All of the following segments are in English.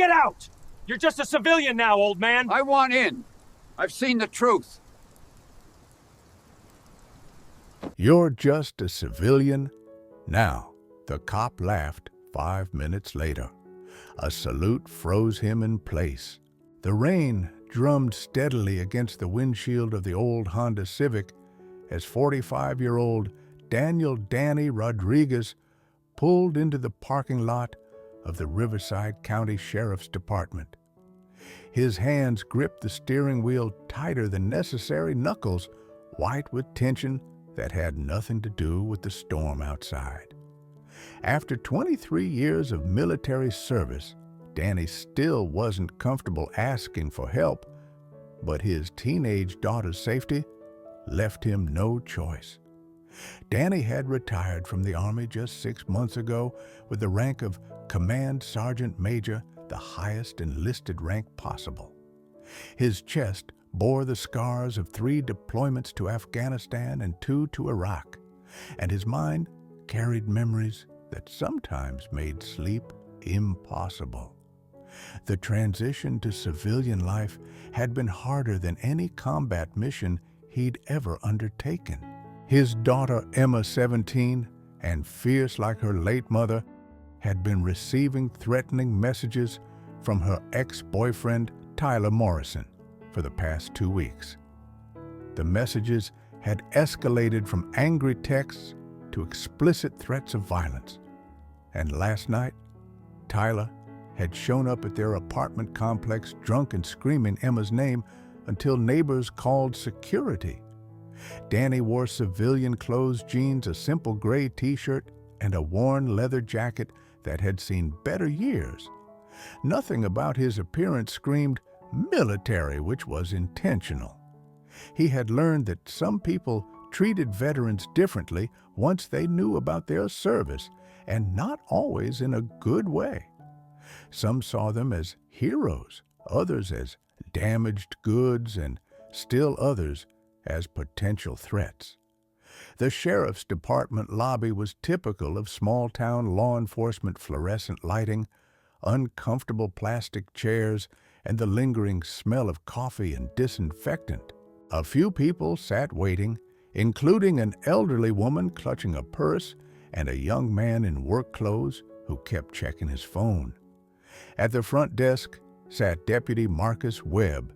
Get out! You're just a civilian now, old man! I want in. I've seen the truth. You're just a civilian? Now, the cop laughed 5 minutes later. A salute froze him in place. The rain drummed steadily against the windshield of the old Honda Civic as 45-year-old Daniel "Danny" Rodriguez pulled into the parking lot of the Riverside County Sheriff's Department. His hands gripped the steering wheel tighter than necessary, knuckles white with tension that had nothing to do with the storm outside. After 23 years of military service, Danny still wasn't comfortable asking for help, but his teenage daughter's safety left him no choice. Danny had retired from the Army just 6 months ago with the rank of Command Sergeant Major, the highest enlisted rank possible. His chest bore the scars of 3 deployments to Afghanistan and 2 to Iraq, and his mind carried memories that sometimes made sleep impossible. The transition to civilian life had been harder than any combat mission he'd ever undertaken. His daughter, Emma, 17, and fierce like her late mother, had been receiving threatening messages from her ex-boyfriend, Tyler Morrison, for the past 2 weeks. The messages had escalated from angry texts to explicit threats of violence. And last night, Tyler had shown up at their apartment complex drunk and screaming Emma's name until neighbors called security. Danny wore civilian clothes, jeans, a simple gray t-shirt, and a worn leather jacket that had seen better years. Nothing about his appearance screamed military, which was intentional. He had learned that some people treated veterans differently once they knew about their service, and not always in a good way. Some saw them as heroes, others as damaged goods, and still others as potential threats. The sheriff's department lobby was typical of small-town law enforcement fluorescent lighting, uncomfortable plastic chairs, and the lingering smell of coffee and disinfectant. A few people sat waiting, including an elderly woman clutching a purse and a young man in work clothes who kept checking his phone. At the front desk sat Deputy Marcus Webb,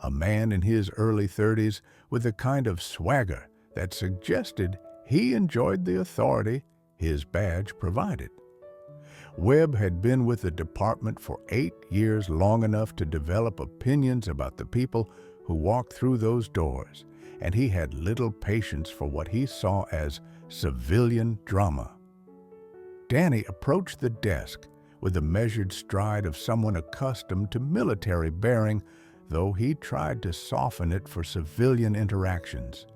a man in his early 30s with the kind of swagger that suggested he enjoyed the authority his badge provided. Webb had been with the department for 8 years, long enough to develop opinions about the people who walked through those doors, and he had little patience for what he saw as civilian drama. Danny approached the desk with the measured stride of someone accustomed to military bearing, though he tried to soften it for civilian interactions.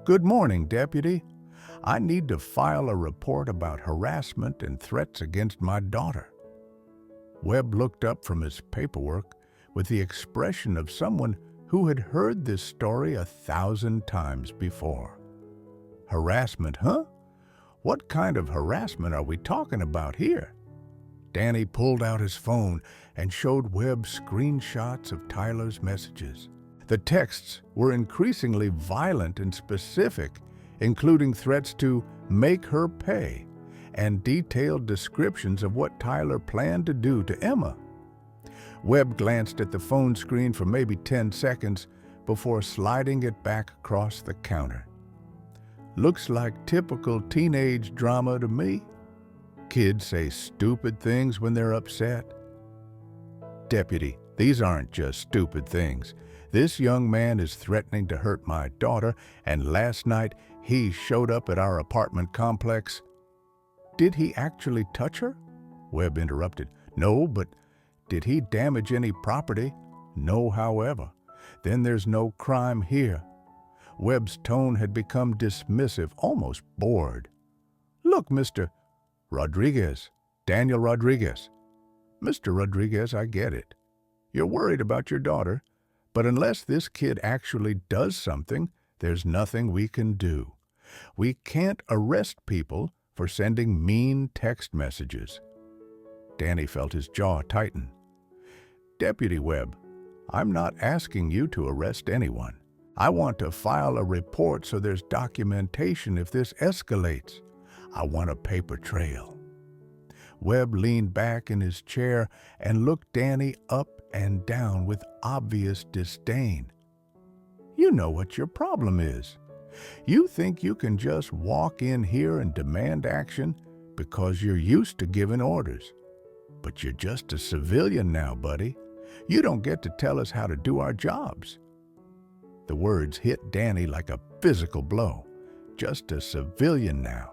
"Good morning, Deputy. I need to file a report about harassment and threats against my daughter." Webb looked up from his paperwork with the expression of someone who had heard this story 1,000 times before. "Harassment, huh? What kind of harassment are we talking about here?" Danny pulled out his phone and showed Webb screenshots of Tyler's messages. The texts were increasingly violent and specific, including threats to make her pay and detailed descriptions of what Tyler planned to do to Emma. Webb glanced at the phone screen for maybe 10 seconds before sliding it back across the counter. "Looks like typical teenage drama to me. Kids say stupid things when they're upset." "Deputy, these aren't just stupid things. This young man is threatening to hurt my daughter, and last night he showed up at our apartment complex." "Did he actually touch her?" Webb interrupted. "No, but did he damage any property?" "No, however. Then there's no crime here." Webb's tone had become dismissive, almost bored. "Look, Mr. Rodriguez, Daniel Rodriguez." "Mr. Rodriguez, I get it. You're worried about your daughter, but unless this kid actually does something, there's nothing we can do. We can't arrest people for sending mean text messages." Danny felt his jaw tighten. Deputy Webb, I'm not asking you to arrest anyone. I want to file a report so there's documentation if this escalates. I want a paper trail. Webb leaned back in his chair and looked Danny up and down with obvious disdain. You know what your problem is. You think you can just walk in here and demand action because you're used to giving orders. But you're just a civilian now, buddy. You don't get to tell us how to do our jobs. The words hit Danny like a physical blow. Just a civilian now.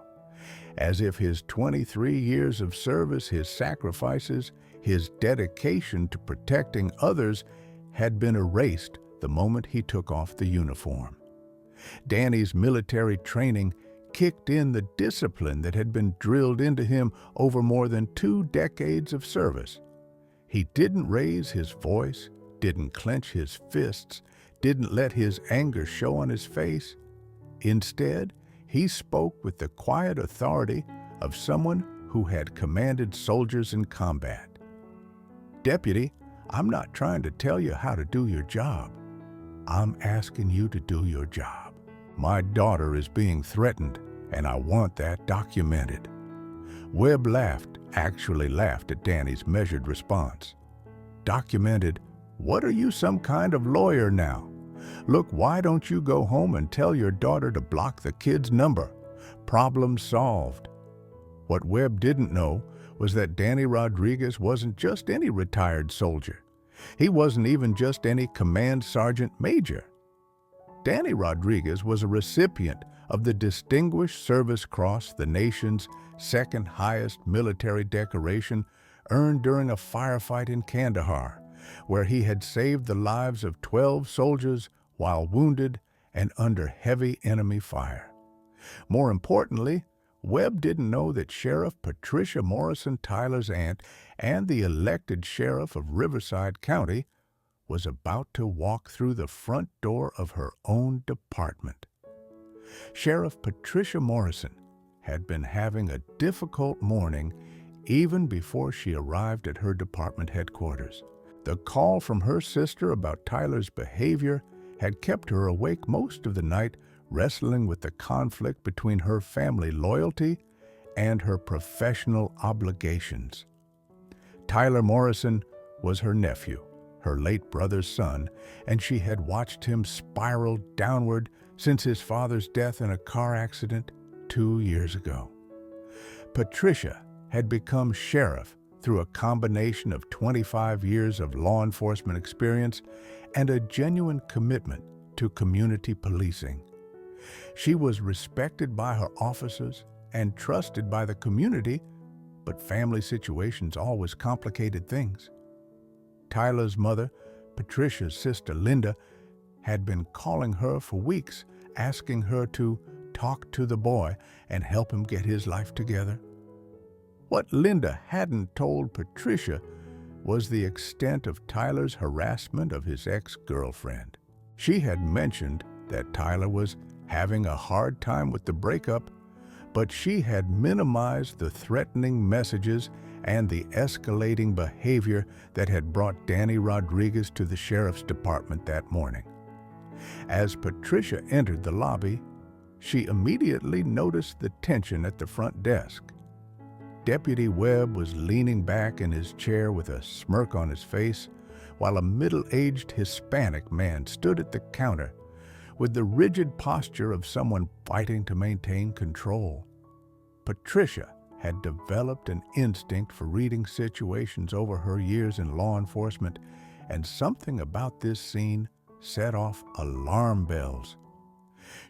As if his 23 years of service, his sacrifices, his dedication to protecting others had been erased the moment he took off the uniform. Danny's military training kicked in the discipline that had been drilled into him over more than 2 decades of service. He didn't raise his voice, didn't clench his fists, didn't let his anger show on his face. Instead, he spoke with the quiet authority of someone who had commanded soldiers in combat. Deputy, I'm not trying to tell you how to do your job. I'm asking you to do your job. My daughter is being threatened, and I want that documented. Webb laughed, actually laughed at Danny's measured response. Documented? What are you, some kind of lawyer now? Look, why don't you go home and tell your daughter to block the kid's number? Problem solved. What Webb didn't know was that Danny Rodriguez wasn't just any retired soldier. He wasn't even just any command sergeant major. Danny Rodriguez was a recipient of the Distinguished Service Cross, the nation's second highest military decoration, earned during a firefight in Kandahar, where he had saved the lives of 12 soldiers while wounded and under heavy enemy fire. More importantly, Webb didn't know that Sheriff Patricia Morrison, Tyler's aunt, and the elected sheriff of Riverside County was about to walk through the front door of her own department. Sheriff Patricia Morrison had been having a difficult morning even before she arrived at her department headquarters. The call from her sister about Tyler's behavior had kept her awake most of the night, wrestling with the conflict between her family loyalty and her professional obligations. Tyler Morrison was her nephew, her late brother's son, and she had watched him spiral downward since his father's death in a car accident 2 years ago. Patricia had become sheriff through a combination of 25 years of law enforcement experience and a genuine commitment to community policing. She was respected by her officers and trusted by the community, but family situations always complicated things. Tyler's mother, Patricia's sister Linda, had been calling her for weeks, asking her to talk to the boy and help him get his life together. What Linda hadn't told Patricia was the extent of Tyler's harassment of his ex-girlfriend. She had mentioned that Tyler was having a hard time with the breakup, but she had minimized the threatening messages and the escalating behavior that had brought Danny Rodriguez to the sheriff's department that morning. As Patricia entered the lobby, she immediately noticed the tension at the front desk. Deputy Webb was leaning back in his chair with a smirk on his face, while a middle-aged Hispanic man stood at the counter with the rigid posture of someone fighting to maintain control. Patricia had developed an instinct for reading situations over her years in law enforcement, and something about this scene set off alarm bells.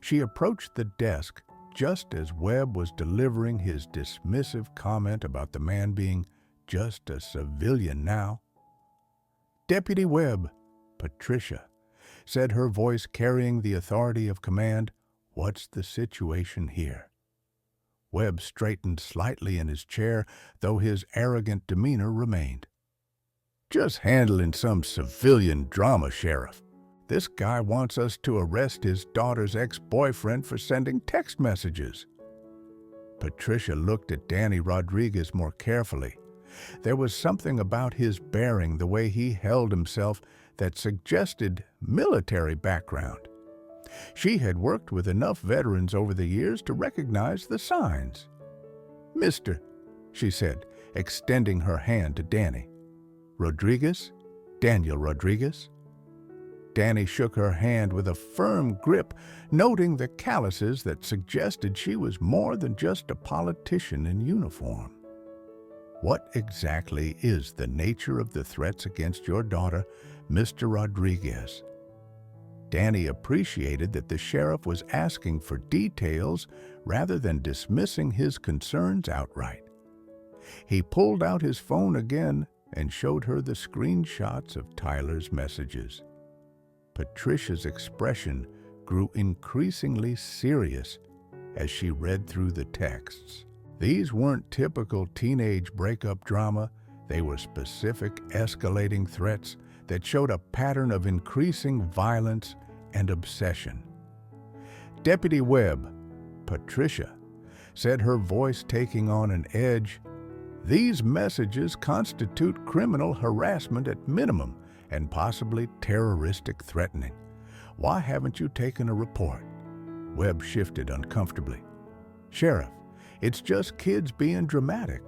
She approached the desk just as Webb was delivering his dismissive comment about the man being just a civilian now. "Deputy Webb," Patricia said, her voice carrying the authority of command, "what's the situation here?" Webb straightened slightly in his chair, though his arrogant demeanor remained. "Just handling some civilian drama, Sheriff. This guy wants us to arrest his daughter's ex-boyfriend for sending text messages." Patricia looked at Danny Rodriguez more carefully, There was something about his bearing, the way he held himself, that suggested military background. She had worked with enough veterans over the years to recognize the signs. "Mr.," she said, extending her hand to Danny. "Rodriguez? Daniel Rodriguez?" Danny shook her hand with a firm grip, noting the calluses that suggested she was more than just a politician in uniform. "What exactly is the nature of the threats against your daughter, Mr. Rodriguez?" Danny appreciated that the sheriff was asking for details rather than dismissing his concerns outright. He pulled out his phone again and showed her the screenshots of Tyler's messages. Patricia's expression grew increasingly serious as she read through the texts. These weren't typical teenage breakup drama. They were specific, escalating threats that showed a pattern of increasing violence and obsession. Deputy Webb, Patricia, said, her voice taking on an edge, "These messages constitute criminal harassment at minimum and possibly terroristic threatening. Why haven't you taken a report?" Webb shifted uncomfortably. "Sheriff, it's just kids being dramatic.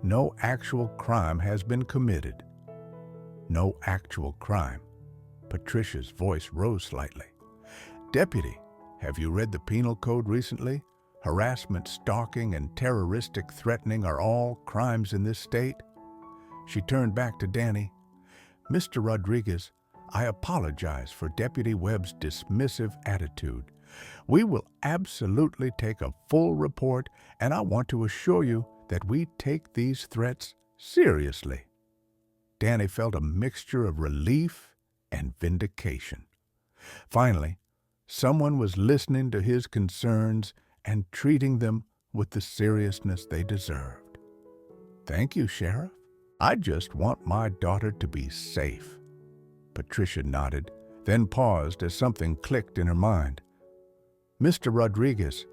No actual crime has been committed." "No actual crime." Patricia's voice rose slightly. "Deputy, have you read the penal code recently? Harassment, stalking, and terroristic threatening are all crimes in this state." She turned back to Danny. "Mr. Rodriguez, I apologize for Deputy Webb's dismissive attitude. We will absolutely take a full report, and I want to assure you that we take these threats seriously." Danny felt a mixture of relief and vindication. Finally, someone was listening to his concerns and treating them with the seriousness they deserved. "Thank you, Sheriff. I just want my daughter to be safe." Patricia nodded, then paused as something clicked in her mind. "Mr. Rodriguez,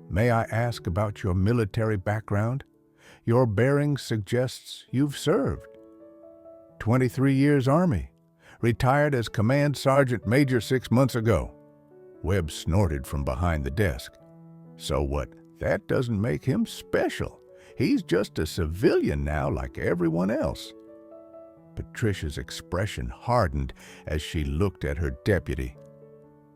may I ask about your military background? Your bearing suggests you've served." 23 years Army. Retired as Command Sergeant Major 6 months ago." Webb snorted from behind the desk. "So what? That doesn't make him special. He's just a civilian now like everyone else." Patricia's expression hardened as she looked at her deputy.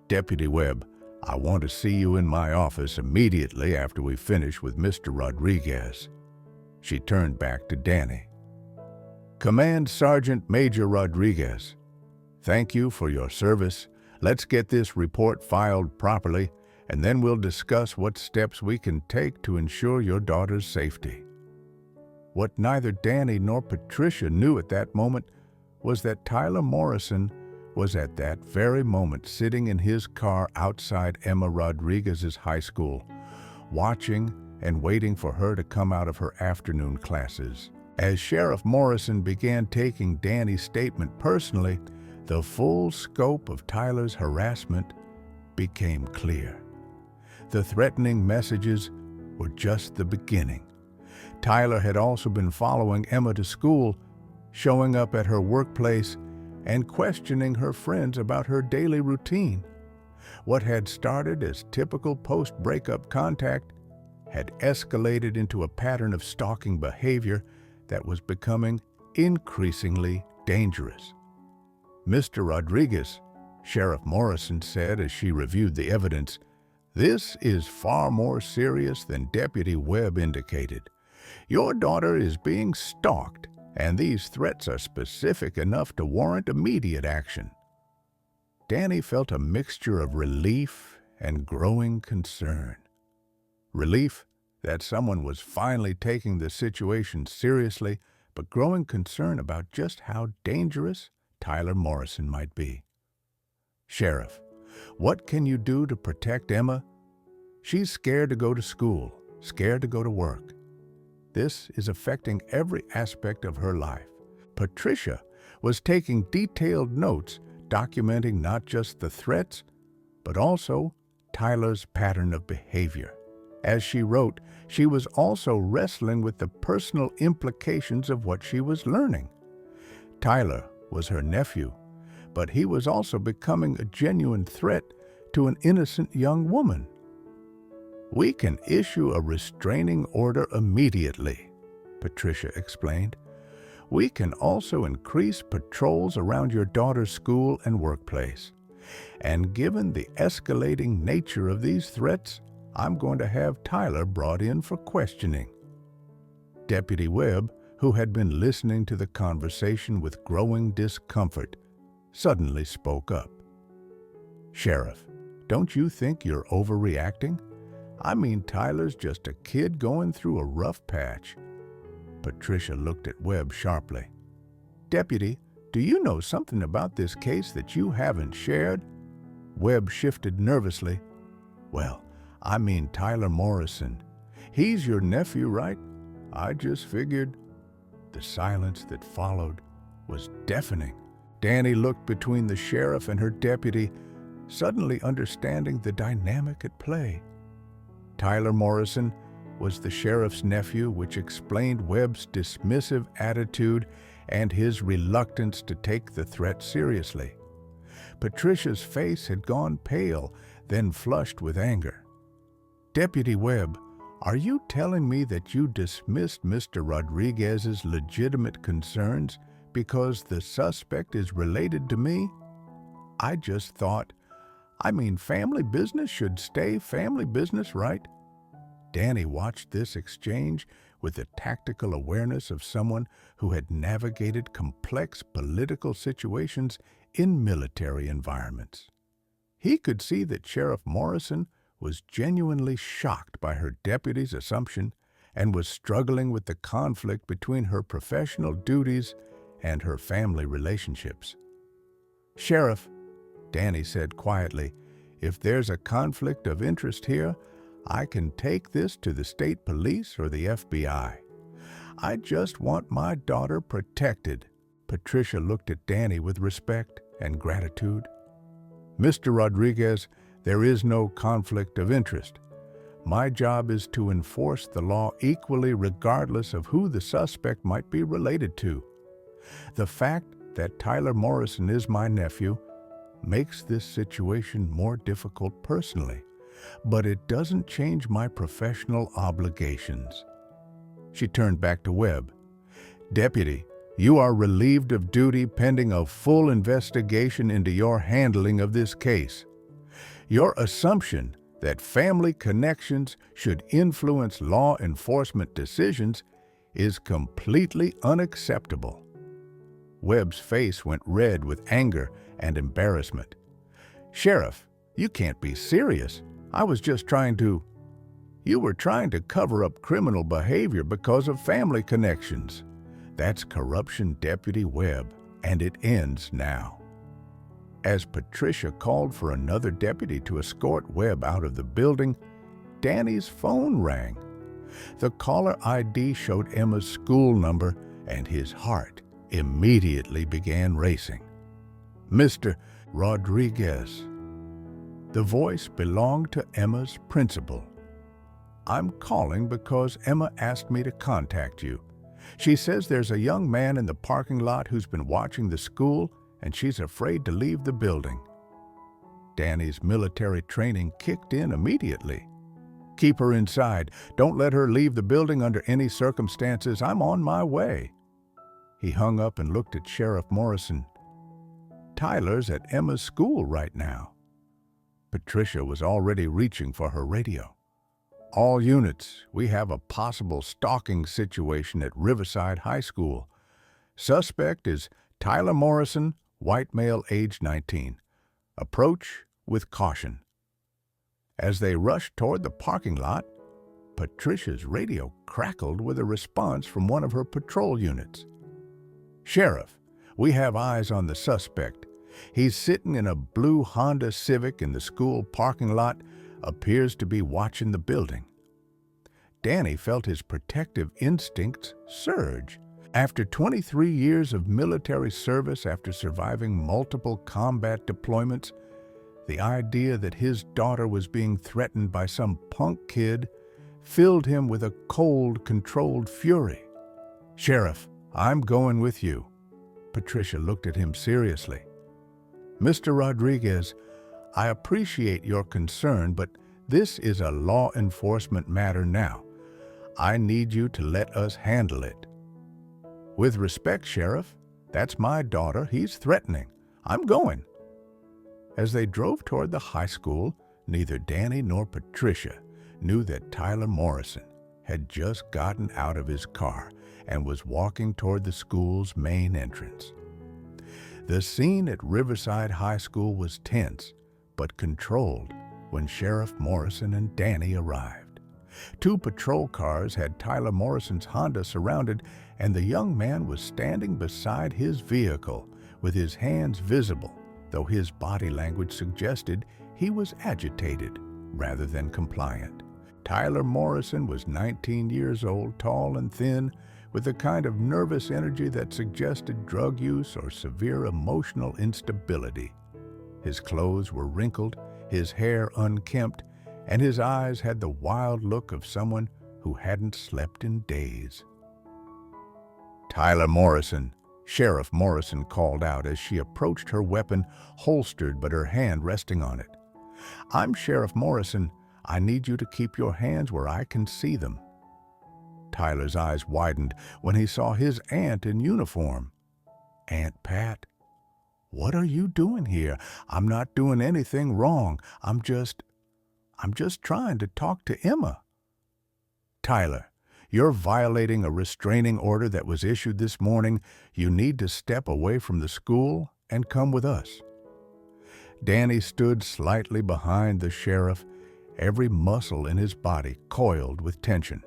"Deputy Webb, I want to see you in my office immediately after we finish with Mr. Rodriguez." She turned back to Danny. "Command Sergeant Major Rodriguez, thank you for your service. Let's get this report filed properly, and then we'll discuss what steps we can take to ensure your daughter's safety." What neither Danny nor Patricia knew at that moment was that Tyler Morrison was at that very moment sitting in his car outside Emma Rodriguez's high school, watching and waiting for her to come out of her afternoon classes. As Sheriff Morrison began taking Danny's statement personally, the full scope of Tyler's harassment became clear. The threatening messages were just the beginning. Tyler had also been following Emma to school, showing up at her workplace, and questioning her friends about her daily routine. What had started as typical post-breakup contact had escalated into a pattern of stalking behavior that was becoming increasingly dangerous. "Mr. Rodriguez," Sheriff Morrison said as she reviewed the evidence, "this is far more serious than Deputy Webb indicated. Your daughter is being stalked, and these threats are specific enough to warrant immediate action." Danny felt a mixture of relief and growing concern. Relief that someone was finally taking the situation seriously, but growing concern about just how dangerous Tyler Morrison might be. "Sheriff, what can you do to protect Emma? She's scared to go to school, scared to go to work. This is affecting every aspect of her life." Patricia was taking detailed notes, documenting not just the threats, but also Tyler's pattern of behavior. As she wrote, she was also wrestling with the personal implications of what she was learning. Tyler was her nephew, but he was also becoming a genuine threat to an innocent young woman. "We can issue a restraining order immediately," Patricia explained. "We can also increase patrols around your daughter's school and workplace. And given the escalating nature of these threats, I'm going to have Tyler brought in for questioning." Deputy Webb, who had been listening to the conversation with growing discomfort, suddenly spoke up. "Sheriff, don't you think you're overreacting? I mean, Tyler's just a kid going through a rough patch." Patricia looked at Webb sharply. "Deputy, do you know something about this case that you haven't shared?" Webb shifted nervously. "Well, I mean Tyler Morrison. He's your nephew, right? I just figured." The silence that followed was deafening. Danny looked between the sheriff and her deputy, suddenly understanding the dynamic at play. Tyler Morrison was the sheriff's nephew, which explained Webb's dismissive attitude and his reluctance to take the threat seriously. Patricia's face had gone pale, then flushed with anger. "Deputy Webb, are you telling me that you dismissed Mr. Rodriguez's legitimate concerns because the suspect is related to me? I just thought, family business should stay family business, right?" Danny watched this exchange with the tactical awareness of someone who had navigated complex political situations in military environments. He could see that Sheriff Morrison was genuinely shocked by her deputy's assumption and was struggling with the conflict between her professional duties and her family relationships. "Sheriff," Danny said quietly, "if there's a conflict of interest here, I can take this to the state police or the FBI. I just want my daughter protected." Patricia looked at Danny with respect and gratitude. "Mr. Rodriguez, there is no conflict of interest. My job is to enforce the law equally regardless of who the suspect might be related to. The fact that Tyler Morrison is my nephew makes this situation more difficult personally, but it doesn't change my professional obligations." She turned back to Webb. "Deputy, you are relieved of duty pending a full investigation into your handling of this case. Your assumption that family connections should influence law enforcement decisions is completely unacceptable." Webb's face went red with anger and embarrassment. "Sheriff, you can't be serious. I was just trying to—" "You were trying to cover up criminal behavior because of family connections. That's corruption, Deputy Webb, and it ends now." As Patricia called for another deputy to escort Webb out of the building, Danny's phone rang. The caller ID showed Emma's school number, and his heart immediately began racing. "Mr. Rodriguez." The voice belonged to Emma's principal. "I'm calling because Emma asked me to contact you. She says there's a young man in the parking lot who's been watching the school, and she's afraid to leave the building." Danny's military training kicked in immediately. "Keep her inside. Don't let her leave the building under any circumstances. I'm on my way." He hung up and looked at Sheriff Morrison. "Tyler's at Emma's school right now." Patricia was already reaching for her radio. "All units, we have a possible stalking situation at Riverside High School. Suspect is Tyler Morrison, white male, age 19. Approach with caution." As they rushed toward the parking lot, Patricia's radio crackled with a response from one of her patrol units. "Sheriff, we have eyes on the suspect. He's sitting in a blue Honda Civic in the school parking lot, appears to be watching the building." Danny felt his protective instincts surge. After 23 years of military service, after surviving multiple combat deployments, the idea that his daughter was being threatened by some punk kid filled him with a cold, controlled fury. "Sheriff, I'm going with you." Patricia looked at him seriously. "Mr. Rodriguez, I appreciate your concern, but this is a law enforcement matter now. I need you to let us handle it." "With respect, Sheriff, that's my daughter. He's threatening. I'm going." As they drove toward the high school, neither Danny nor Patricia knew that Tyler Morrison had just gotten out of his car and was walking toward the school's main entrance. The scene at Riverside High School was tense, but controlled when Sheriff Morrison and Danny arrived. 2 patrol cars had Tyler Morrison's Honda surrounded, and the young man was standing beside his vehicle with his hands visible, though his body language suggested he was agitated rather than compliant. Tyler Morrison was 19 years old, tall and thin, with the kind of nervous energy that suggested drug use or severe emotional instability. His clothes were wrinkled, his hair unkempt, and his eyes had the wild look of someone who hadn't slept in days. "Tyler Morrison," Sheriff Morrison called out as she approached, her weapon holstered but her hand resting on it. "I'm Sheriff Morrison. I need you to keep your hands where I can see them." Tyler's eyes widened when he saw his aunt in uniform. "Aunt Pat, what are you doing here? I'm not doing anything wrong. I'm just trying to talk to Emma." "Tyler, you're violating a restraining order that was issued this morning. You need to step away from the school and come with us." Danny stood slightly behind the sheriff, every muscle in his body coiled with tension.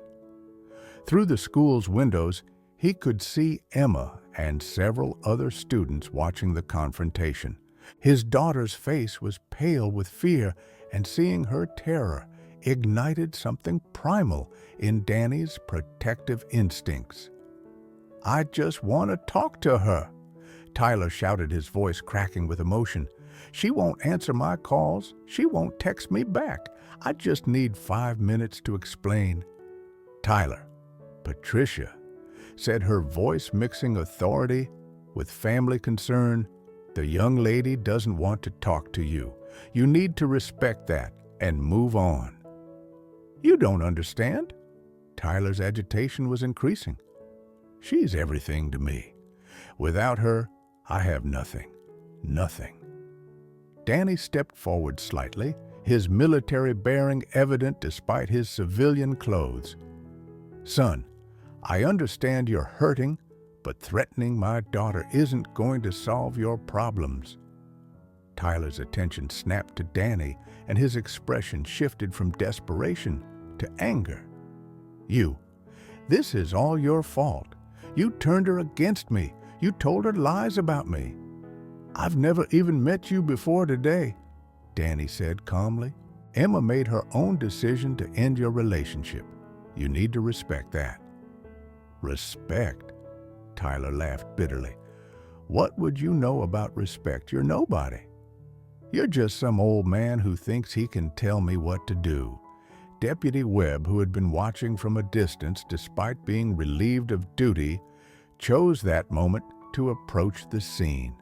Through the school's windows, he could see Emma and several other students watching the confrontation. His daughter's face was pale with fear, and seeing her terror ignited something primal in Danny's protective instincts. "I just want to talk to her," Tyler shouted, his voice cracking with emotion. "She won't answer my calls. She won't text me back. I just need 5 minutes to explain." "Tyler," Patricia said, her voice mixing authority with family concern, "the young lady doesn't want to talk to you. You need to respect that and move on." "You don't understand." Tyler's agitation was increasing. "She's everything to me. Without her, I have nothing. Nothing." Danny stepped forward slightly, his military bearing evident despite his civilian clothes. "Son, I understand you're hurting, but threatening my daughter isn't going to solve your problems." Tyler's attention snapped to Danny, and his expression shifted from desperation to anger. This is all your fault. You turned her against me. You told her lies about me." "I've never even met you before today," Danny said calmly. "Emma made her own decision to end your relationship. You need to respect that." "Respect?" Tyler laughed bitterly. "What would you know about respect? You're nobody. You're just some old man who thinks he can tell me what to do." Deputy Webb, who had been watching from a distance despite being relieved of duty, chose that moment to approach the scene.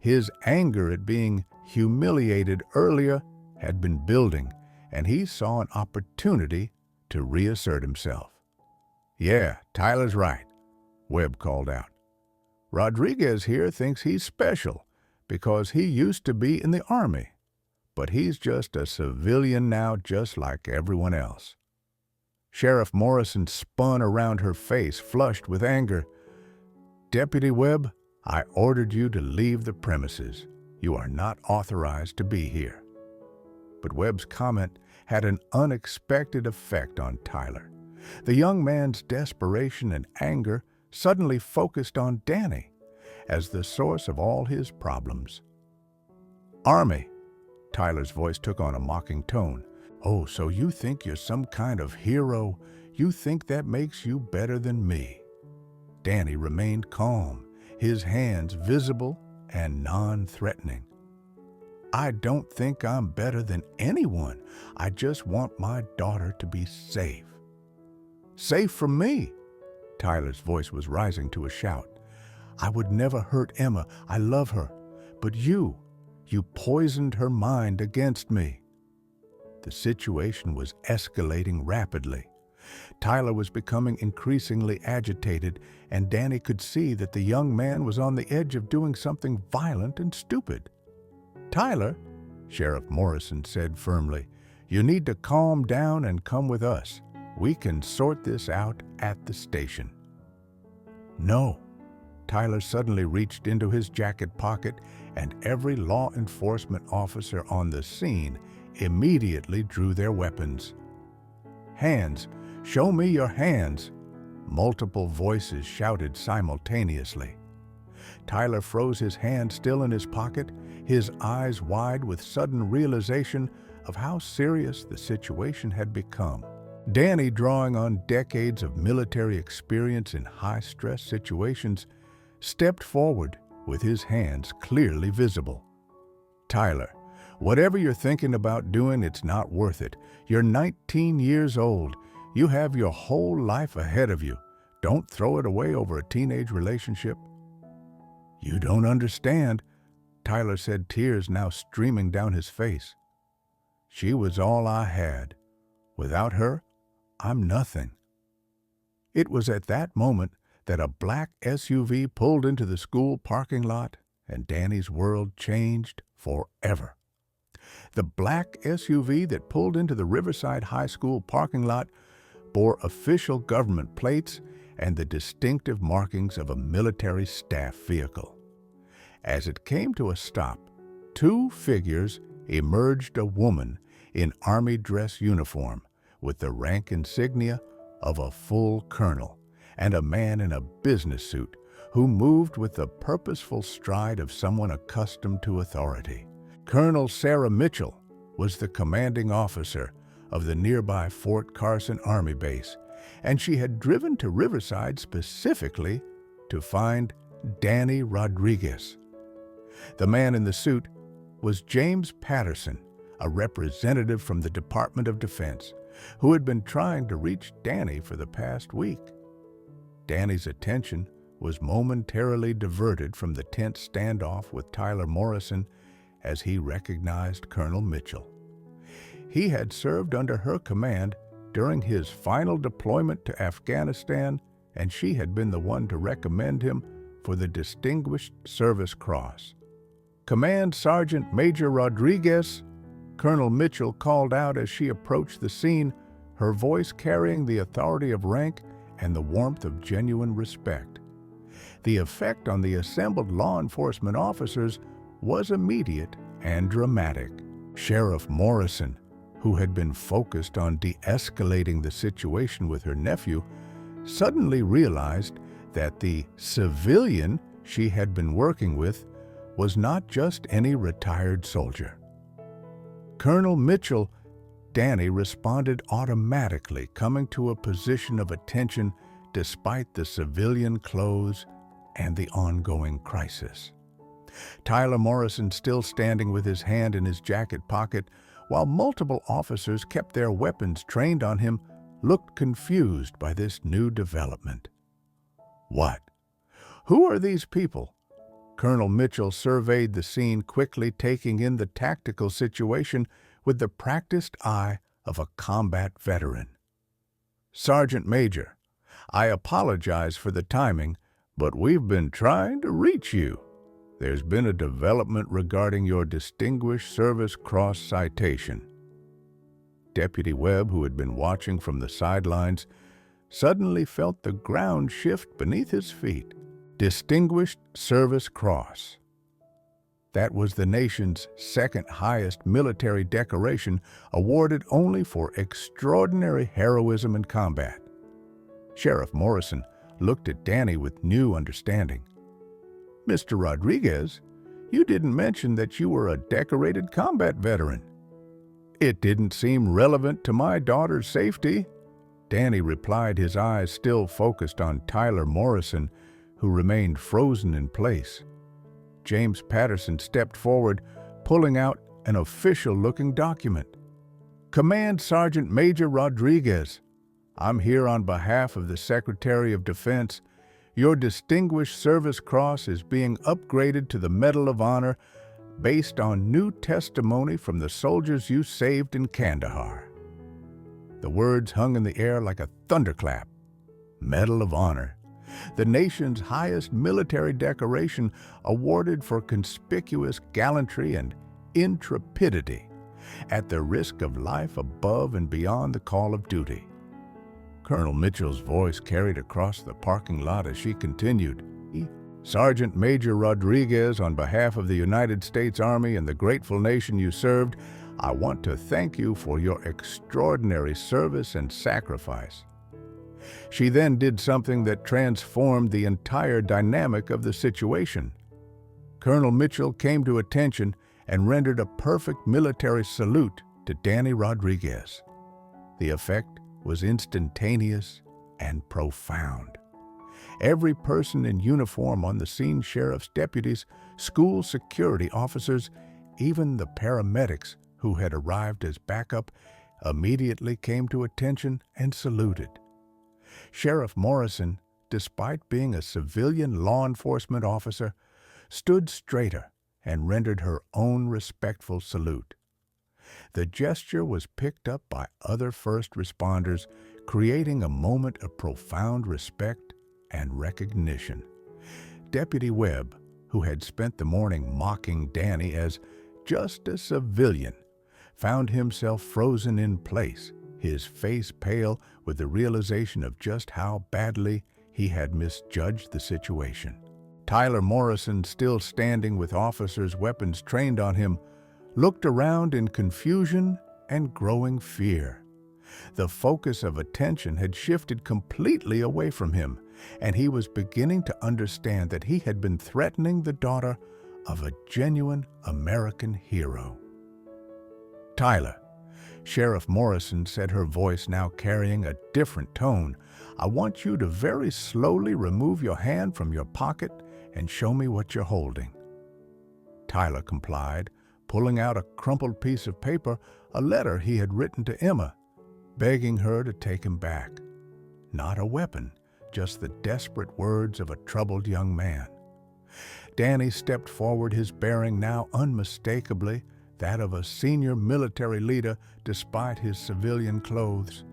His anger at being humiliated earlier had been building, and he saw an opportunity to reassert himself. "Yeah, Tyler's right," Webb called out. "Rodriguez here thinks he's special because he used to be in the Army, but he's just a civilian now, just like everyone else." Sheriff Morrison spun around, her face flushed with anger. "Deputy Webb, I ordered you to leave the premises. You are not authorized to be here." But Webb's comment had an unexpected effect on Tyler. The young man's desperation and anger suddenly focused on Danny as the source of all his problems. "Army," Tyler's voice took on a mocking tone. "Oh, so you think you're some kind of hero? You think that makes you better than me?" Danny remained calm, his hands visible and non-threatening. "I don't think I'm better than anyone. I just want my daughter to be safe." Safe from me. Tyler's voice was rising to a shout. I would never hurt Emma. I love her. But you poisoned her mind against me. The situation was escalating rapidly. Tyler was becoming increasingly agitated, and Danny could see that the young man was on the edge of doing something violent and stupid. Tyler, Sheriff Morrison said firmly, you need to calm down and come with us. We can sort this out at the station. No. Tyler suddenly reached into his jacket pocket, and every law enforcement officer on the scene immediately drew their weapons. Hands! Show me your hands! Multiple voices shouted simultaneously. Tyler froze his hand still in his pocket, his eyes wide with sudden realization of how serious the situation had become. Danny, drawing on decades of military experience in high-stress situations, stepped forward with his hands clearly visible. Tyler, whatever you're thinking about doing, it's not worth it. You're 19 years old. You have your whole life ahead of you. Don't throw it away over a teenage relationship. You don't understand, Tyler said, tears now streaming down his face. She was all I had. Without her, I'm nothing. It was at that moment that a black SUV pulled into the school parking lot, and Danny's world changed forever. The black SUV that pulled into the Riverside High School parking lot bore official government plates and the distinctive markings of a military staff vehicle. As it came to a stop, two figures emerged: a woman in army dress uniform with the rank insignia of a full colonel, and a man in a business suit who moved with the purposeful stride of someone accustomed to authority. Colonel Sarah Mitchell was the commanding officer of the nearby Fort Carson Army Base, and she had driven to Riverside specifically to find Danny Rodriguez. The man in the suit was James Patterson, a representative from the Department of Defense, who had been trying to reach Danny for the past week. Danny's attention was momentarily diverted from the tense standoff with Tyler Morrison as he recognized Colonel Mitchell. He had served under her command during his final deployment to Afghanistan, and she had been the one to recommend him for the Distinguished Service Cross. Command Sergeant Major Rodriguez, Colonel Mitchell called out as she approached the scene, her voice carrying the authority of rank and the warmth of genuine respect. The effect on the assembled law enforcement officers was immediate and dramatic. Sheriff Morrison, who had been focused on de-escalating the situation with her nephew, suddenly realized that the civilian she had been working with was not just any retired soldier. Colonel Mitchell, Danny responded automatically, coming to a position of attention despite the civilian clothes and the ongoing crisis. Tyler Morrison, still standing with his hand in his jacket pocket, while multiple officers kept their weapons trained on him, looked confused by this new development. What? Who are these people? Colonel Mitchell surveyed the scene, quickly taking in the tactical situation with the practiced eye of a combat veteran. Sergeant Major, I apologize for the timing, but we've been trying to reach you. There's been a development regarding your Distinguished Service Cross citation. Deputy Webb, who had been watching from the sidelines, suddenly felt the ground shift beneath his feet. Distinguished Service Cross. That was the nation's second highest military decoration, awarded only for extraordinary heroism in combat. Sheriff Morrison looked at Danny with new understanding. Mr. Rodriguez, you didn't mention that you were a decorated combat veteran. It didn't seem relevant to my daughter's safety, Danny replied, his eyes still focused on Tyler Morrison, who remained frozen in place. James Patterson stepped forward, pulling out an official-looking document. Command Sergeant Major Rodriguez, I'm here on behalf of the Secretary of Defense. Your Distinguished Service Cross is being upgraded to the Medal of Honor based on new testimony from the soldiers you saved in Kandahar." The words hung in the air like a thunderclap. Medal of Honor, the nation's highest military decoration awarded for conspicuous gallantry and intrepidity at the risk of life above and beyond the call of duty. Colonel Mitchell's voice carried across the parking lot as she continued. "Sergeant Major Rodriguez, on behalf of the United States Army and the grateful nation you served, I want to thank you for your extraordinary service and sacrifice." She then did something that transformed the entire dynamic of the situation. Colonel Mitchell came to attention and rendered a perfect military salute to Danny Rodriguez. The effect was instantaneous and profound. Every person in uniform on the scene, sheriff's deputies, school security officers, even the paramedics who had arrived as backup, immediately came to attention and saluted. Sheriff Morrison, despite being a civilian law enforcement officer, stood straighter and rendered her own respectful salute. The gesture was picked up by other first responders, creating a moment of profound respect and recognition. Deputy Webb, who had spent the morning mocking Danny as just a civilian, found himself frozen in place, his face pale with the realization of just how badly he had misjudged the situation. Tyler Morrison, still standing with officers' weapons trained on him, looked around in confusion and growing fear. The focus of attention had shifted completely away from him, and he was beginning to understand that he had been threatening the daughter of a genuine American hero. "Tyler," Sheriff Morrison said, her voice now carrying a different tone, "I want you to very slowly remove your hand from your pocket and show me what you're holding." Tyler complied, pulling out a crumpled piece of paper, a letter he had written to Emma, begging her to take him back. Not a weapon, just the desperate words of a troubled young man. Danny stepped forward, his bearing now unmistakably that of a senior military leader despite his civilian clothes.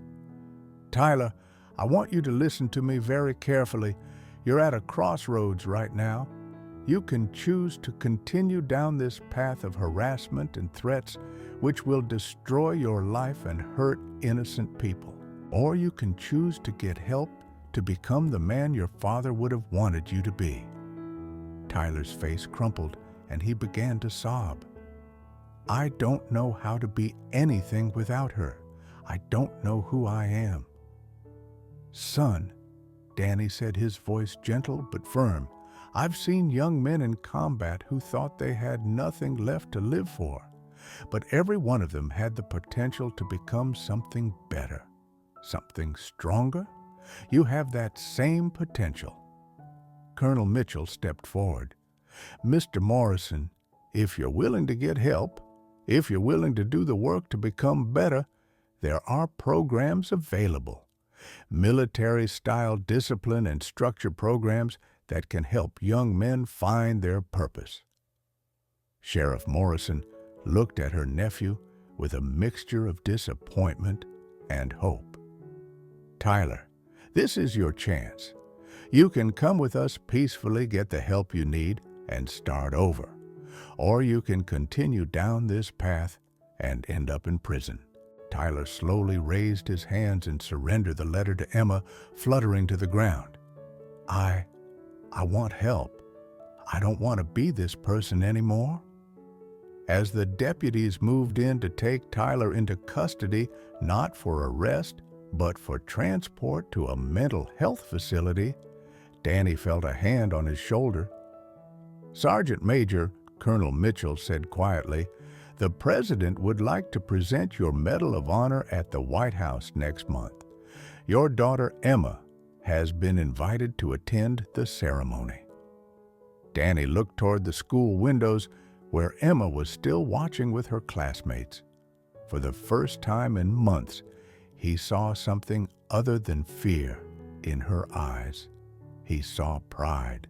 "Tyler, I want you to listen to me very carefully. You're at a crossroads right now. You can choose to continue down this path of harassment and threats, which will destroy your life and hurt innocent people. Or you can choose to get help to become the man your father would have wanted you to be." Tyler's face crumpled and he began to sob. "I don't know how to be anything without her. I don't know who I am." "Son," Danny said, his voice gentle but firm, "I've seen young men in combat who thought they had nothing left to live for, but every one of them had the potential to become something better, something stronger. You have that same potential." Colonel Mitchell stepped forward. "Mr. Morrison, if you're willing to get help, if you're willing to do the work to become better, there are programs available. Military-style discipline and structure programs that can help young men find their purpose." Sheriff Morrison looked at her nephew with a mixture of disappointment and hope. "Tyler, this is your chance. You can come with us peacefully, get the help you need, and start over. Or you can continue down this path and end up in prison." Tyler slowly raised his hands and surrendered the letter to Emma, fluttering to the ground. I want help. I don't want to be this person anymore." As the deputies moved in to take Tyler into custody, not for arrest, but for transport to a mental health facility, Danny felt a hand on his shoulder. "Sergeant Major," Colonel Mitchell said quietly, "the President would like to present your Medal of Honor at the White House next month. Your daughter Emma has been invited to attend the ceremony." Danny looked toward the school windows where Emma was still watching with her classmates. For the first time in months, he saw something other than fear in her eyes. He saw pride.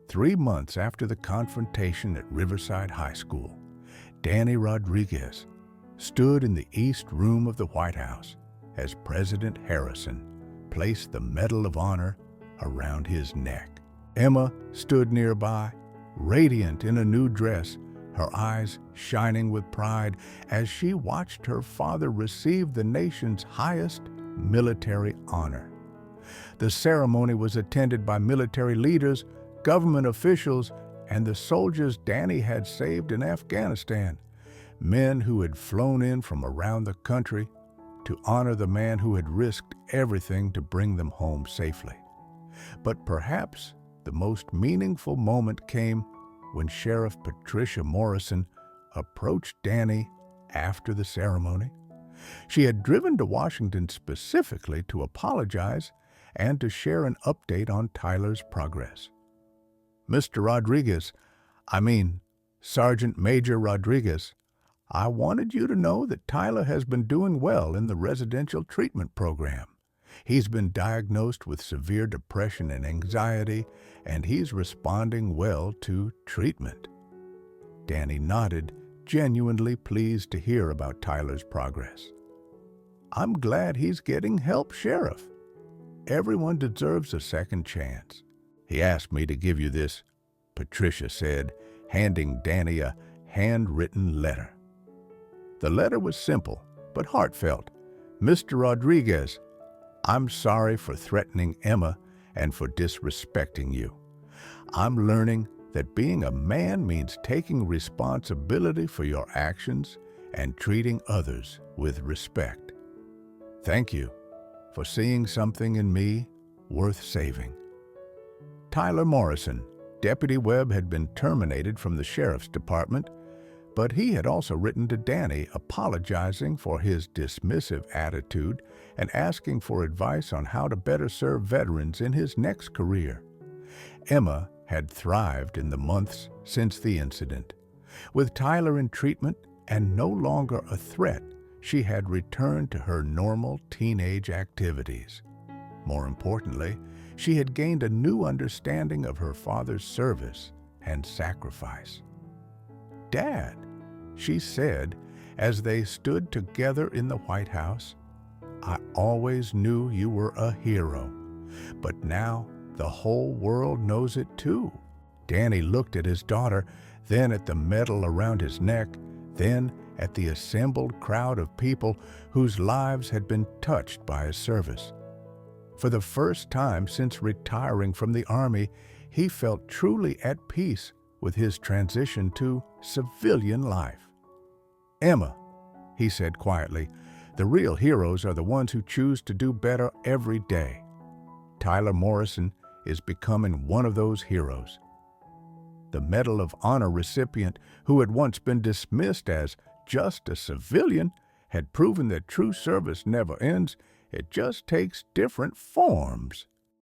3 months after the confrontation at Riverside High School, Danny Rodriguez stood in the East Room of the White House as President Harrison placed the Medal of Honor around his neck. Emma stood nearby, radiant in a new dress, her eyes shining with pride as she watched her father receive the nation's highest military honor. The ceremony was attended by military leaders, government officials, and the soldiers Danny had saved in Afghanistan, men who had flown in from around the country to honor the man who had risked everything to bring them home safely. But perhaps the most meaningful moment came when Sheriff Patricia Morrison approached Danny after the ceremony. She had driven to Washington specifically to apologize and to share an update on Tyler's progress. Mr. Rodriguez, Sergeant Major Rodriguez, I wanted you to know that Tyler has been doing well in the residential treatment program. He's been diagnosed with severe depression and anxiety, and he's responding well to treatment. Danny nodded, genuinely pleased to hear about Tyler's progress. I'm glad he's getting help, Sheriff. Everyone deserves a second chance. He asked me to give you this, Patricia said, handing Danny a handwritten letter. The letter was simple, but heartfelt. Mr. Rodriguez, I'm sorry for threatening Emma and for disrespecting you. I'm learning that being a man means taking responsibility for your actions and treating others with respect. Thank you for seeing something in me worth saving. Tyler Morrison, Deputy Webb, had been terminated from the Sheriff's Department, but he had also written to Danny apologizing for his dismissive attitude and asking for advice on how to better serve veterans in his next career. Emma had thrived in the months since the incident. With Tyler in treatment and no longer a threat, she had returned to her normal teenage activities. More importantly, she had gained a new understanding of her father's service and sacrifice. Dad, she said as they stood together in the White House, I always knew you were a hero, but now the whole world knows it too. Danny looked at his daughter, then at the medal around his neck, then at the assembled crowd of people whose lives had been touched by his service. For the first time since retiring from the Army, he felt truly at peace with his transition to civilian life. Emma, he said quietly, the real heroes are the ones who choose to do better every day. Tyler Morrison is becoming one of those heroes. The Medal of Honor recipient, who had once been dismissed as just a civilian, had proven that true service never ends, it just takes different forms.